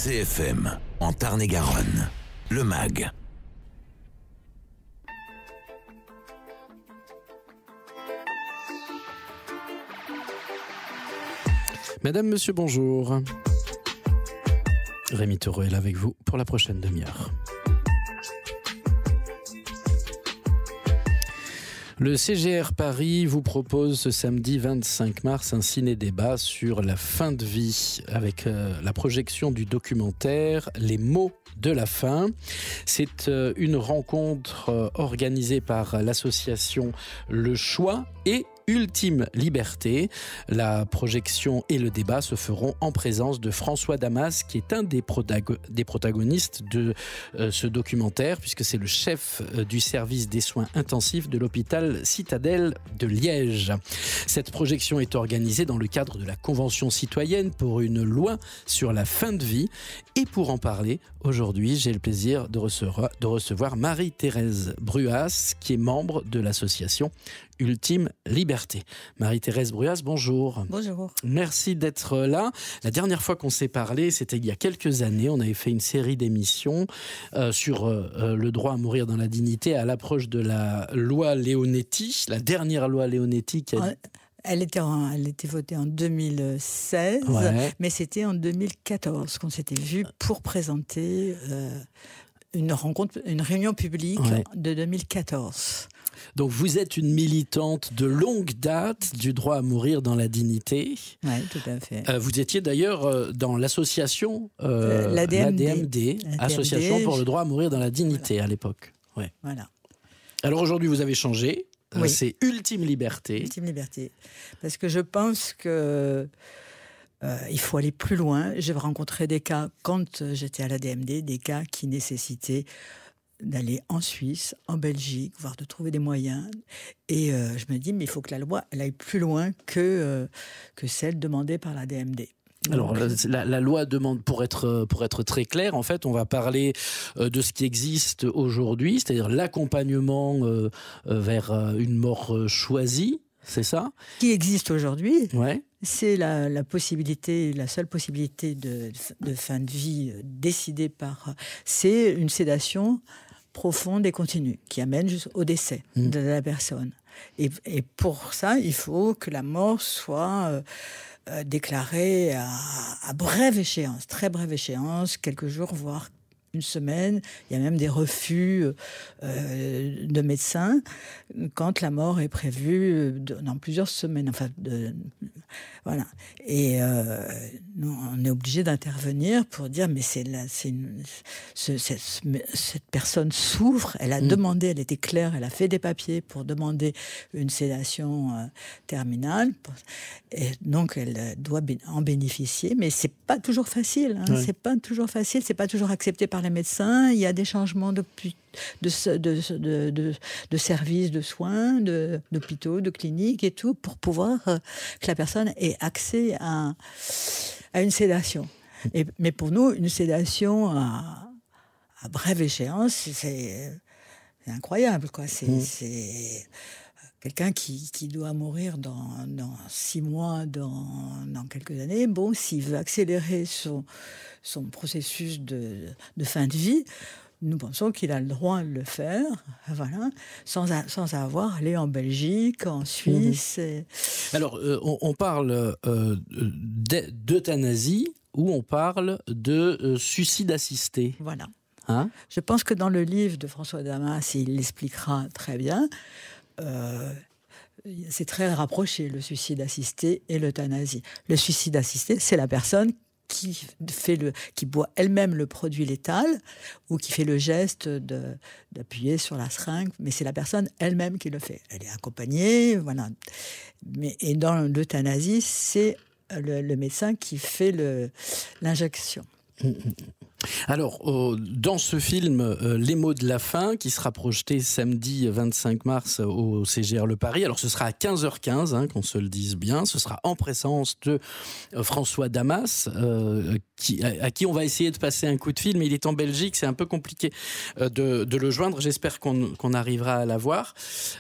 CFM, en Tarn-et-Garonne, le MAG. Madame, monsieur, bonjour. Rémi Taureau est là avec vous pour la prochaine demi-heure. Le CGR Paris vous propose ce samedi 25 mars un ciné-débat sur la fin de vie avec la projection du documentaire Les mots de la fin. C'est une rencontre organisée par l'association Le Choix et Ultime Liberté. La projection et le débat se feront en présence de François Damas, qui est un des protagonistes de ce documentaire, puisque c'est le chef du service des soins intensifs de l'hôpital Citadelle de Liège. Cette projection est organisée dans le cadre de la Convention citoyenne pour une loi sur la fin de vie. Et pour en parler, aujourd'hui, j'ai le plaisir de recevoir Marie-Thérèse Bruas, qui est membre de l'association Ultime Liberté. Marie-Thérèse Bruas, bonjour. Bonjour. Merci d'être là. La dernière fois qu'on s'est parlé, c'était il y a quelques années. On avait fait une série d'émissions sur le droit à mourir dans la dignité à l'approche de la loi Leonetti, la dernière loi Leonetti qui a... Elle était votée en 2016, ouais. Mais c'était en 2014 qu'on s'était vu pour présenter une réunion publique de 2014. Donc vous êtes une militante de longue date du droit à mourir dans la dignité. Oui, tout à fait. Vous étiez d'ailleurs dans l'association l'ADMD, Association pour le droit à mourir dans la dignité, à l'époque. Ouais. Voilà. Alors aujourd'hui vous avez changé. Oui. C'est Ultime Liberté. Ultime Liberté. Parce que je pense que il faut aller plus loin. J'ai rencontré des cas, quand j'étais à l'ADMD, des cas qui nécessitaient d'aller en Suisse, en Belgique, voire de trouver des moyens. Et je me dis, mais il faut que la loi elle aille plus loin que celle demandée par l'ADMD. Alors la loi demande, pour être très clair, en fait, on va parler de ce qui existe aujourd'hui, c'est-à-dire l'accompagnement vers une mort choisie, c'est ça ? Qui existe aujourd'hui, ouais. C'est la seule possibilité de fin de vie décidée par... C'est une sédation profonde et continue qui amène jusqu'au décès de la personne. Et pour ça, il faut que la mort soit... déclaré à brève échéance, très brève échéance, quelques jours, voire une semaine. Il y a même des refus de médecins quand la mort est prévue dans plusieurs semaines. Enfin, voilà. Et nous, on est obligé d'intervenir pour dire mais cette personne souffre. Elle a demandé, elle était claire, elle a fait des papiers pour demander une sédation terminale. Et donc elle doit en bénéficier, mais c'est pas toujours facile. Hein. Ouais. C'est pas toujours facile. C'est pas toujours accepté par les médecins. Il y a des changements de services de soins, d'hôpitaux, de cliniques et tout, pour pouvoir que la personne ait accès à une sédation. Mais pour nous, une sédation à brève échéance, c'est incroyable, quoi. C'est quelqu'un qui doit mourir dans 6 mois, dans quelques années. Bon, s'il veut accélérer son processus de fin de vie, nous pensons qu'il a le droit de le faire, voilà, sans avoir à aller en Belgique, en Suisse. Alors, on parle d'euthanasie ou on parle de suicide assisté. Voilà. Hein ? Je pense que dans le livre de François Damas, il l'expliquera très bien. C'est très rapproché, le suicide assisté et l'euthanasie. Le suicide assisté, c'est la personne qui boit elle-même le produit létal ou qui fait le geste d'appuyer sur la seringue, mais c'est la personne elle-même qui le fait. Elle est accompagnée, voilà. Et dans l'euthanasie, c'est le médecin qui fait l'injection. Alors, dans ce film, Les mots de la fin, qui sera projeté samedi 25 mars au CGR Le Paris, alors ce sera à 15h15, qu'on se le dise bien, ce sera en présence de François Damas, à qui on va essayer de passer un coup de fil, mais il est en Belgique, c'est un peu compliqué de le joindre, j'espère qu'on arrivera à l'avoir.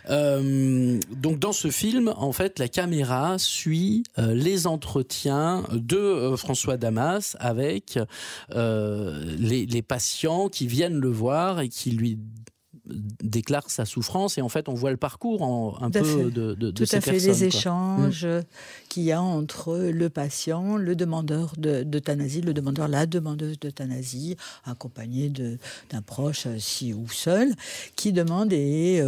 Donc dans ce film, en fait, la caméra suit les entretiens de François Damas avec les patients qui viennent le voir et qui lui déclarent sa souffrance, et en fait on voit le parcours un peu de ces personnes. Les échanges qu'il y a entre le patient, le demandeur d'euthanasie, la demandeuse d'euthanasie, accompagné d'un proche, si ou seul, qui demande, et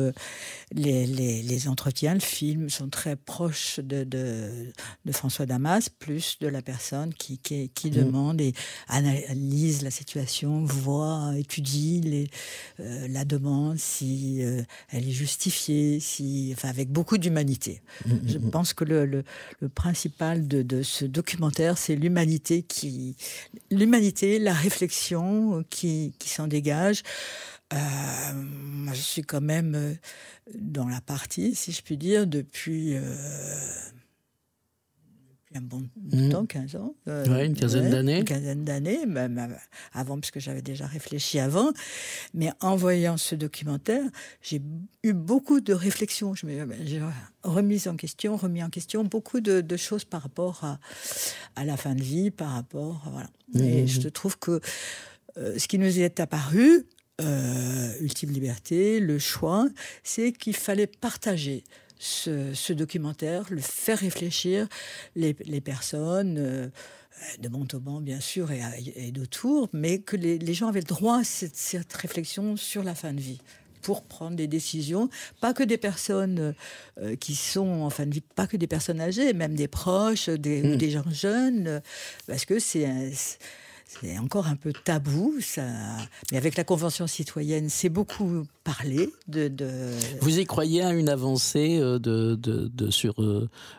les entretiens, le film sont très proches de François Damas, plus de la personne qui demande et analyse la situation, voit, étudie la demande, si elle est justifiée, avec beaucoup d'humanité. Je pense que le principal de ce documentaire, c'est l'humanité, la réflexion qui s'en dégage. Moi, je suis quand même dans la partie, si je puis dire, depuis un bon temps, 15 ans. Une quinzaine d'années. Une quinzaine d'années, même avant, parce que j'avais déjà réfléchi avant. Mais en voyant ce documentaire, j'ai eu beaucoup de réflexions. J'ai remis en question beaucoup de choses par rapport à la fin de vie, par rapport... Voilà. Et je trouve que ce qui nous est apparu, Ultime Liberté, le choix, c'est qu'il fallait partager ce documentaire, le faire réfléchir les personnes de Montauban, bien sûr, et d'autour, mais que les gens avaient le droit à cette réflexion sur la fin de vie, pour prendre des décisions, pas que des personnes qui sont en fin de vie, pas que des personnes âgées, même des proches, ou des gens jeunes, parce que c'est encore un peu tabou, ça. Mais avec la Convention citoyenne, c'est beaucoup parlé. Vous y croyez à une avancée sur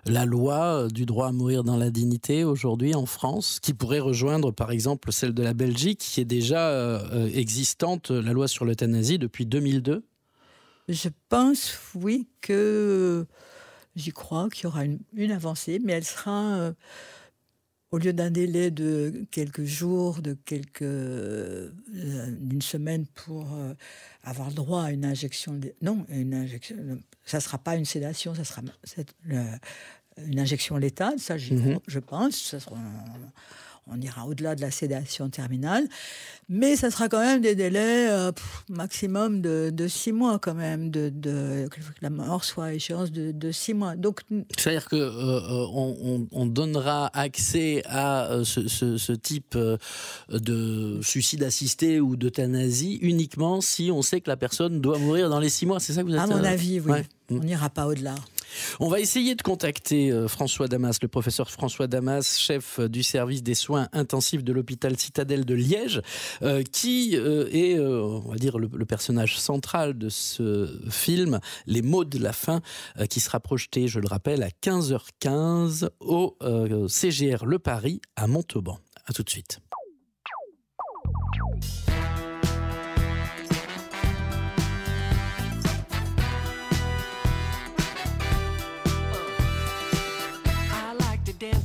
la loi du droit à mourir dans la dignité aujourd'hui en France, qui pourrait rejoindre par exemple celle de la Belgique, qui est déjà existante, la loi sur l'euthanasie, depuis 2002 ? Je pense, oui, que j'y crois qu'il y aura une avancée, mais elle sera... au lieu d'un délai de quelques jours, d'une semaine pour avoir le droit à une injection... ça ne sera pas une sédation, ça sera une injection létale, ça je pense. On ira au-delà de la sédation terminale, mais ça sera quand même des délais maximum de 6 mois quand même, que la mort soit à échéance de 6 mois. Donc, c'est-à-dire qu'on donnera accès à ce type de suicide assisté ou d'euthanasie uniquement si on sait que la personne doit mourir dans les 6 mois, c'est ça que vous êtes... À mon avis, oui. Ouais. On n'ira pas au-delà. On va essayer de contacter François Damas, le professeur François Damas, chef du service des soins intensifs de l'hôpital Citadelle de Liège, qui est, on va dire, le personnage central de ce film, Les mots de la fin, qui sera projeté, je le rappelle, à 15h15 au CGR Le Paris à Montauban. À tout de suite.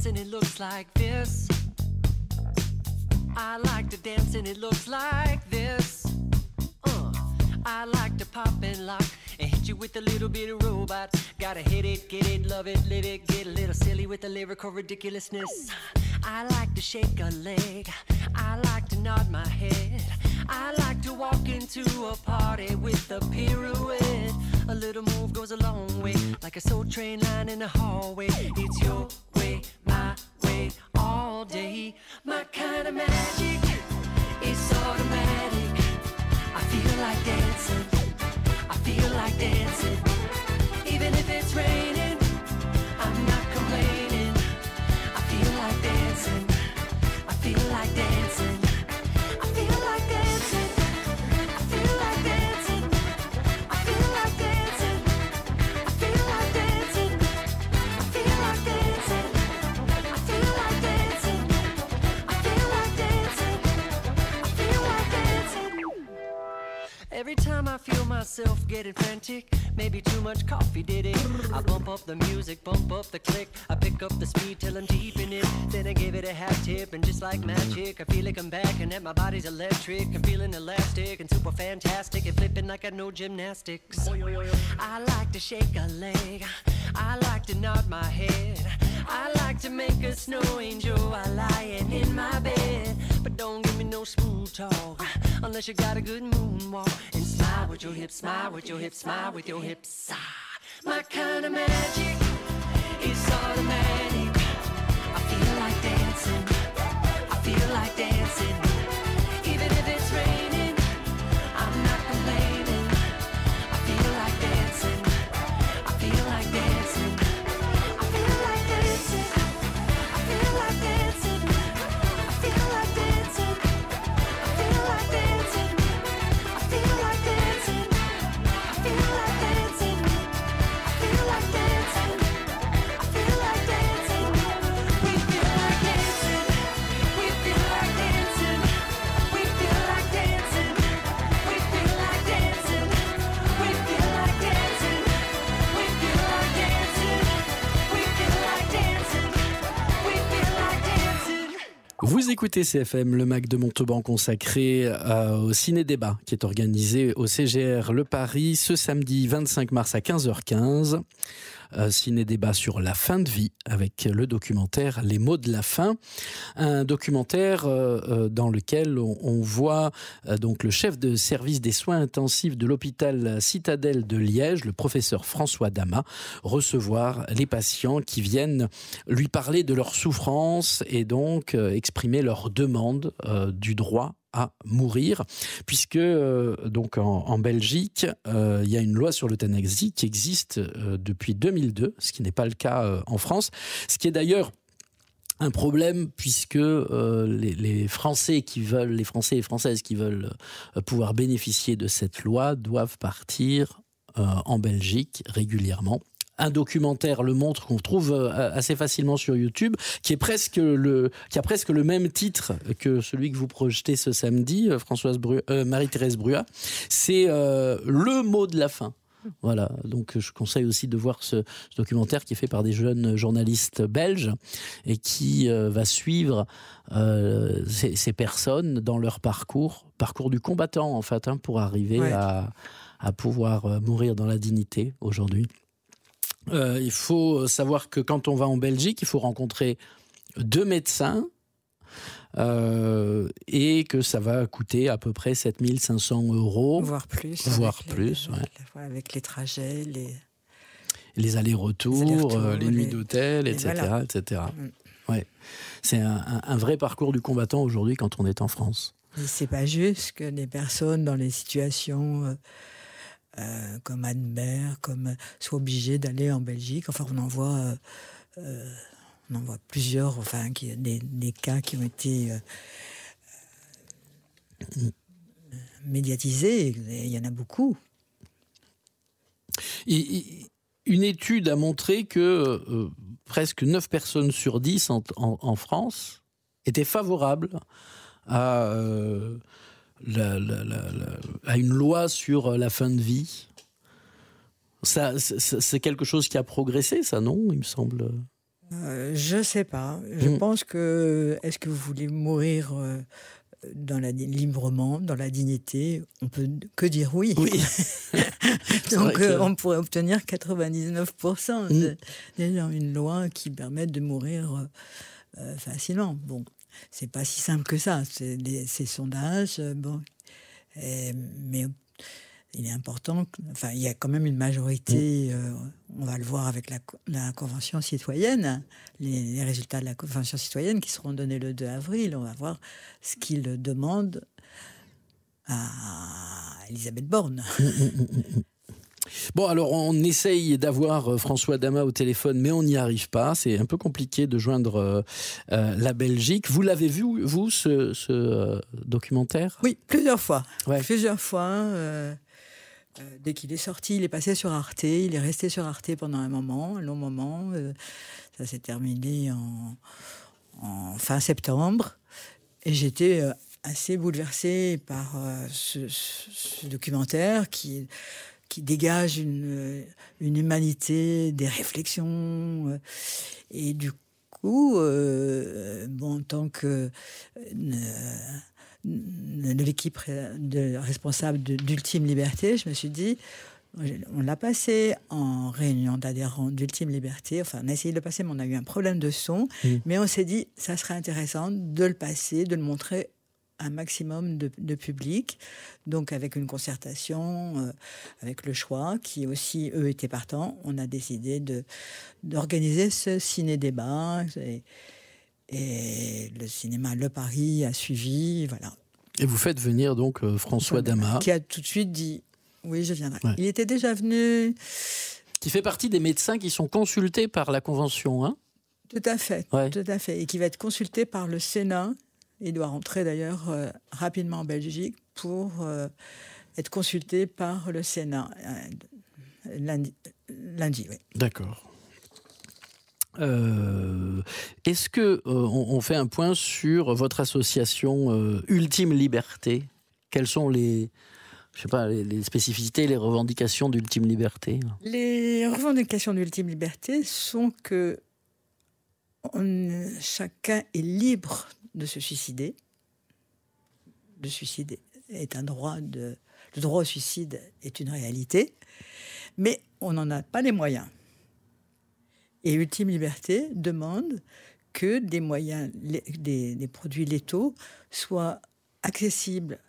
And it looks like this. I like to dance and it looks like this. I like to pop and lock and hit you with a little bit of robot. Gotta hit it, get it, love it, live it, get a little silly with the lyrical ridiculousness. I like to shake a leg. I like to nod my head. I like to walk into a party with a pirouette. A little move goes a long way, like a soul train line in the hallway. It's your way, my way, all day. My kind of magic is automatic. I feel like dancing, I feel like dancing. Even if it's raining, I'm not complaining. I feel like dancing, I feel like dancing. I feel like dancing, I feel like dancing. I feel like dancing, I feel like dancing. I feel like dancing, I feel like dancing. I feel like dancing, I feel Every time I feel myself getting frantic, maybe too much coffee did it. I bump up the music, bump up the click. I pick up the speed till I'm deep in it. Then I give it a half tip, and just like magic, I feel like I'm back and that my body's electric. I'm feeling elastic and super fantastic and flipping like I know gymnastics. I like to shake a leg, I like to nod my head, I like to make a snow angel while lying in my bed. But don't give me no smooth talk unless you got a good moonwalk. And smile with your hips, smile with your hips, smile with your hips. My kind of magic is automatic. I feel like dancing, I feel like dancing. Even if it's raining, I'm not complaining. I feel like dancing, I feel like dancing. I feel like dancing, I feel like dancing. I feel like dancing, I feel like dancing. I feel like dancing, I feel like dancing. I feel like dancing, I feel like dancing. We feel like dancing, we feel like dancing. We feel like dancing, we feel like dancing. We feel like dancing, we feel like dancing. We feel like dancing, we feel like dancing. Vous écoutez CFM, le MAC de Montauban consacré au ciné-débat qui est organisé au CGR Le Paris ce samedi 25 mars à 15h15. Ciné-débat sur la fin de vie avec le documentaire Les mots de la fin. Un documentaire dans lequel on voit donc le chef de service des soins intensifs de l'hôpital Citadelle de Liège, le professeur François Damas, recevoir les patients qui viennent lui parler de leurs souffrances et donc exprimer leur demande du droit à mourir, puisque donc en Belgique, il y a une loi sur l'euthanasie qui existe depuis 2002, ce qui n'est pas le cas en France, ce qui est d'ailleurs un problème puisque les Français les Français et Françaises qui veulent pouvoir bénéficier de cette loi doivent partir en Belgique régulièrement. Un documentaire le montre qu'on trouve assez facilement sur YouTube, qui a presque le même titre que celui que vous projetez ce samedi, Marie-Thérèse Bruat. C'est Le mot de la fin. Voilà, donc je conseille aussi de voir ce documentaire qui est fait par des jeunes journalistes belges et qui va suivre ces personnes dans leur parcours du combattant en fait, pour arriver à pouvoir mourir dans la dignité aujourd'hui. Il faut savoir que quand on va en Belgique, il faut rencontrer 2 médecins et que ça va coûter à peu près 7 500 €. Voire plus. Avec les trajets, les allers-retours, les nuits d'hôtel, etc. Voilà. etc. Ouais. C'est un vrai parcours du combattant aujourd'hui quand on est en France. Et c'est pas juste que des personnes dans les situations... comme Anne-Bert, soient obligés d'aller en Belgique. Enfin, on en voit plusieurs, enfin, des cas qui ont été médiatisés. Il y en a beaucoup. Une étude a montré que presque 9 personnes sur 10 en France étaient favorables à une loi sur la fin de vie. C'est quelque chose qui a progressé, ça, non ? Il me semble. Je sais pas. Je pense que est-ce que vous voulez mourir librement, dans la dignité ? On peut que dire oui. Donc on pourrait obtenir 99% déjà une loi qui permette de mourir facilement. Bon. C'est pas si simple que ça, ces sondages, mais il est important, il y a quand même une majorité, on va le voir avec la Convention citoyenne, les résultats de la Convention citoyenne qui seront donnés le 2 avril, on va voir ce qu'ils demandent à Elisabeth Borne. Bon, alors on essaye d'avoir François Damas au téléphone, mais on n'y arrive pas. C'est un peu compliqué de joindre la Belgique. Vous l'avez vu, vous, ce documentaire ? Oui, plusieurs fois. Ouais. Plusieurs fois. Dès qu'il est sorti, il est passé sur Arte. Il est resté sur Arte pendant un long moment. Ça s'est terminé en fin septembre. Et j'étais assez bouleversée par ce documentaire qui dégage une humanité, des réflexions. Et du coup, en tant que de l'équipe responsable d'Ultime Liberté, je me suis dit, on l'a passé en réunion d'adhérents d'Ultime Liberté. Enfin, on a essayé de le passer, mais on a eu un problème de son. Mais on s'est dit, ça serait intéressant de le passer, de le montrer un maximum de public. Donc, avec une concertation, avec le choix, qui aussi, eux, étaient partants, on a décidé d'organiser ce ciné-débat. Et le cinéma Le Paris a suivi, voilà. Et vous faites venir donc François Damas. Qui a tout de suite dit, oui, je viendrai. Ouais. Il était déjà venu. Qui fait partie des médecins qui sont consultés par la Convention, hein ? Tout à fait, Ouais. tout à fait. Et qui va être consulté par le Sénat. Il doit rentrer d'ailleurs rapidement en Belgique pour être consulté par le Sénat lundi, oui. D'accord. Est-ce que on fait un point sur votre association Ultime Liberté ? Quelles sont les spécificités, les revendications d'Ultime Liberté ? Les revendications d'Ultime Liberté sont que chacun est libre de se suicider. Le suicide est un droit. Le droit au suicide est une réalité, mais on n'en a pas les moyens. Et Ultime Liberté demande que des moyens, des produits létaux soient accessibles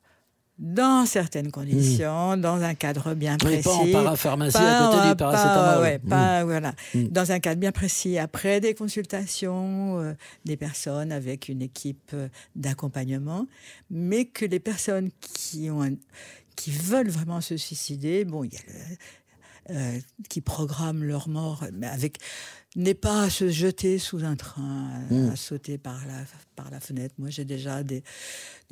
dans certaines conditions, dans un cadre bien précis. Pas en parapharmacie à côté du paracétamol. Voilà. Dans un cadre bien précis, après des consultations, des personnes avec une équipe d'accompagnement, mais que les personnes qui veulent vraiment se suicider, il y a qui programment leur mort, mais n'est pas à se jeter sous un train, à sauter par la fenêtre. Moi, j'ai déjà des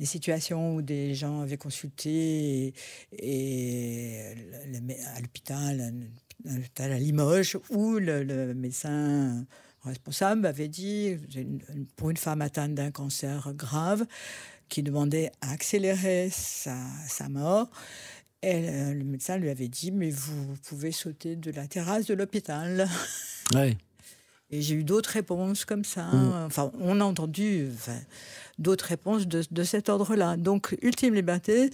situations où des gens avaient consulté à l'hôpital à Limoges, où le médecin responsable avait dit, pour une femme atteinte d'un cancer grave, qui demandait à accélérer sa mort, le médecin lui avait dit, mais vous pouvez sauter de la terrasse de l'hôpital. Ouais. Et j'ai eu d'autres réponses comme ça. Enfin, on a entendu d'autres réponses de cet ordre-là. Donc, Ultime Liberté,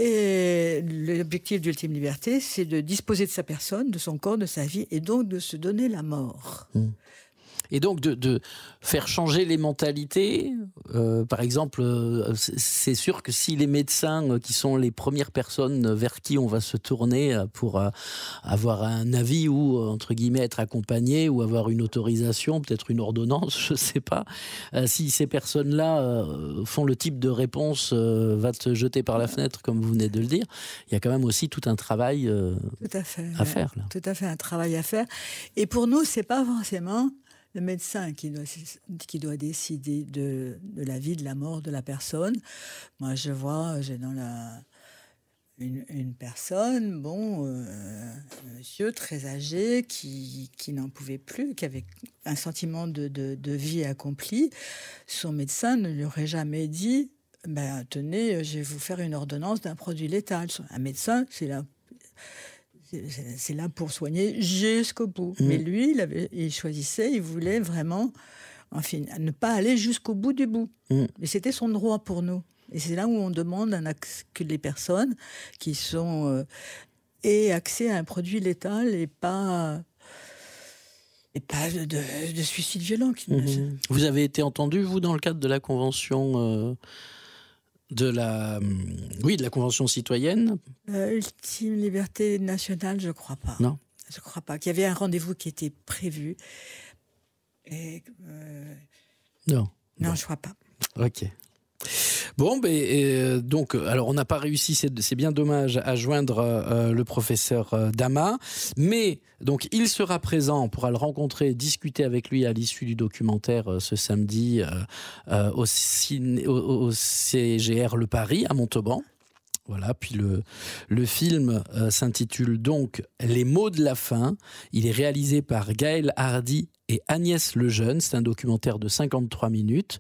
et l'objectif d'Ultime Liberté, c'est de disposer de sa personne, de son corps, de sa vie, et donc de se donner la mort. Et donc de faire changer les mentalités. Par exemple, c'est sûr que si les médecins, qui sont les premières personnes vers qui on va se tourner pour avoir un avis ou, entre guillemets, être accompagné ou avoir une autorisation, peut-être une ordonnance, je ne sais pas, si ces personnes-là font le type de réponse va te jeter par la fenêtre, comme vous venez de le dire, il y a quand même aussi tout un travail tout à fait, à faire. Là. Tout à fait, un travail à faire. Et pour nous, ce n'est pas forcément le médecin qui doit décider de la vie, de la mort de la personne. Moi, j'ai dans une personne, un monsieur très âgé qui n'en pouvait plus, qui avait un sentiment de vie accomplie. Son médecin ne lui aurait jamais dit « Tenez, je vais vous faire une ordonnance d'un produit létal ». Un médecin, c'est là pour soigner jusqu'au bout. Mais lui, il choisissait, il voulait vraiment ne pas aller jusqu'au bout du bout. Et c'était son droit pour nous. Et c'est là où on demande que les personnes qui aient accès à un produit létal et pas de suicide violent. Vous avez été entendu, vous, dans le cadre de la convention de la Convention citoyenne. Ultime Liberté nationale, je ne crois pas. Non. Je ne crois pas. Qu'il y avait un rendez-vous qui était prévu. Et, non. Non, je ne crois pas. Ok. Bon, donc, alors on n'a pas réussi, c'est bien dommage, à joindre le professeur Damas, mais donc il sera présent, on pourra le rencontrer, discuter avec lui à l'issue du documentaire ce samedi au CGR Le Paris à Montauban. Voilà, puis le film s'intitule donc Les mots de la fin. Il est réalisé par Gaël Hardy et Agnès Lejeune. C'est un documentaire de 53 minutes.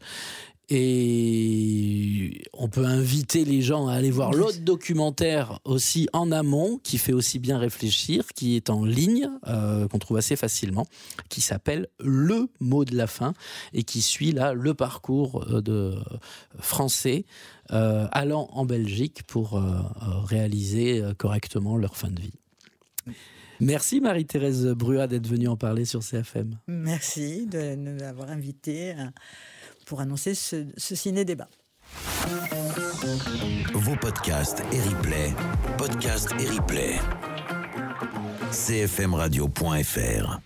Et on on peut inviter les gens à aller voir l'autre documentaire aussi en amont, qui fait aussi bien réfléchir, qui est en ligne, qu'on trouve assez facilement, qui s'appelle Le mot de la fin et qui suit là le parcours de Français allant en Belgique pour réaliser correctement leur fin de vie. Merci Marie-Thérèse Bruat d'être venue en parler sur CFM. Merci de nous avoir invités pour annoncer ce ciné-débat. Vos podcasts et replays, cfmradio.fr